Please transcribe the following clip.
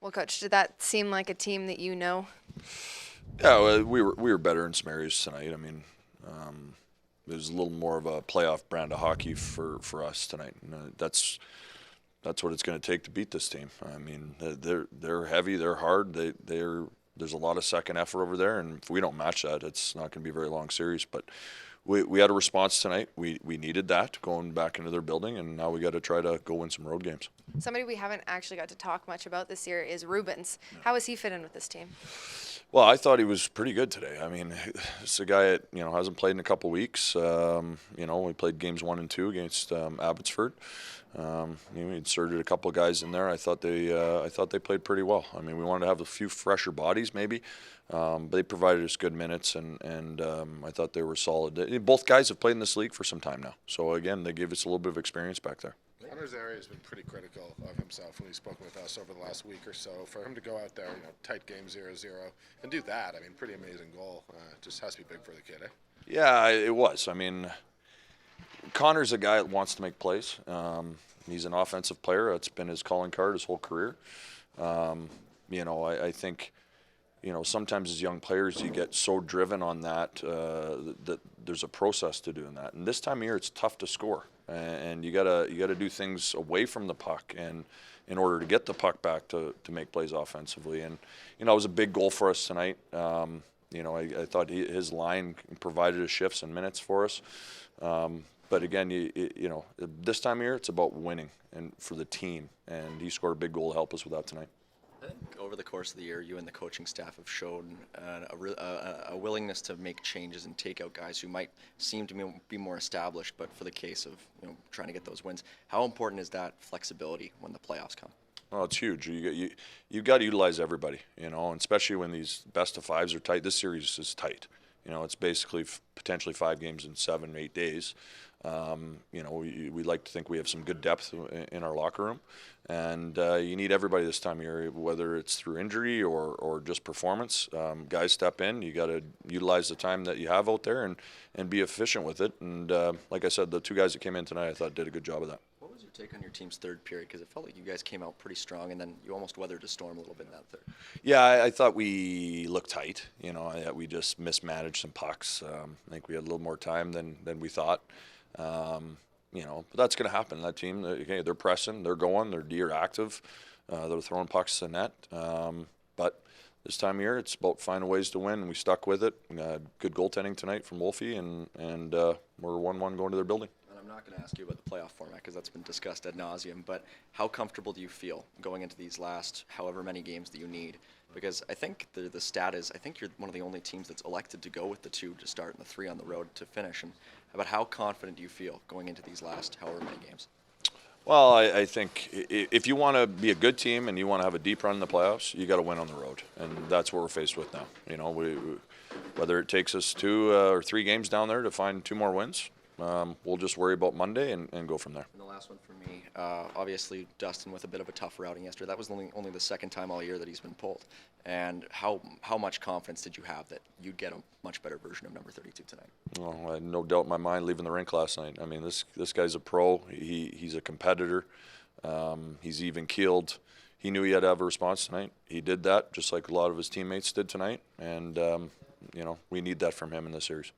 Well, Coach, did that seem like a team that you know? Yeah, well, we were better in some areas tonight. I mean, it was a little more of a playoff brand of hockey for us tonight. And, that's what it's going to take to beat this team. I mean, they're heavy, they're hard, there's a lot of second effort over there, and if we don't match that, it's not going to be a very long series. But we had a response tonight. We needed that going back into their building, and now we got to try to go win some road games. Somebody we haven't actually got to talk much about this year is Rubens. How has he fit in with this team? Well, I thought he was pretty good today. I mean, it's a guy that hasn't played in a couple weeks. We played games 1 and 2 against Abbotsford. He inserted a couple of guys in there. I thought they played pretty well. I mean, we wanted to have a few fresher bodies maybe. But they provided us good minutes, and I thought they were solid. Both guys have played in this league for some time now. So, again, they gave us a little bit of experience back there. Connor's area has been pretty critical of himself when he's spoken with us over the last week or so. For him to go out there, tight game 0-0, and do that, I mean, pretty amazing goal. Just has to be big for the kid, eh? Yeah, it was. I mean, Connor's a guy that wants to make plays. He's an offensive player. That's been his calling card his whole career. I think, sometimes as young players you get so driven on that that there's a process to doing that. And this time of year it's tough to score, and you gotta do things away from the puck and in order to get the puck back to make plays offensively. And it was a big goal for us tonight. I thought his line provided us shifts and minutes for us. But again, this time of year it's about winning and for the team, and he scored a big goal to help us with that tonight. I think over the course of the year, you and the coaching staff have shown a willingness to make changes and take out guys who might seem to be more established, but for the case of trying to get those wins. How important is that flexibility when the playoffs come? Oh, it's huge. You've got to utilize everybody, and especially when these best of fives are tight. This series is tight. It's basically potentially 5 games in 7 or 8 days. We like to think we have some good depth in our locker room, and you need everybody this time of year, whether it's through injury or just performance. Guys step in. You got to utilize the time that you have out there and be efficient with it. And like I said, the 2 guys that came in tonight, I thought did a good job of that. What was your take on your team's third period? Because it felt like you guys came out pretty strong, and then you almost weathered a storm a little bit in that third. Yeah, I thought we looked tight. We just mismanaged some pucks. I think we had a little more time than we thought. But that's going to happen. That team, they're pressing, they're going, they're active, they're throwing pucks to the net. But this time of year, it's about finding ways to win, and we stuck with it. We had good goaltending tonight from Wolfie, and we're 1-1 going to their building. And I'm not going to ask you about the playoff format because that's been discussed ad nauseum, but how comfortable do you feel going into these last however many games that you need? Because I think the stat is, I think you're one of the only teams that's elected to go with the 2 to start and the 3 on the road to finish. And about how confident do you feel going into these last however many games? Well, I think if you want to be a good team and you want to have a deep run in the playoffs, you got to win on the road, and that's what we're faced with now. Whether it takes us 2 or 3 games down there to find 2 more wins, we'll just worry about Monday and go from there. And the last one for me, obviously Dustin with a bit of a tough routing yesterday. That was only the second time all year that he's been pulled. And how much confidence did you have that you'd get a much better version of number 32 tonight? Well, I had no doubt in my mind leaving the rink last night. I mean, this guy's a pro. He's a competitor. He's even keeled. He knew he had to have a response tonight. He did that, just like a lot of his teammates did tonight. And we need that from him in this series.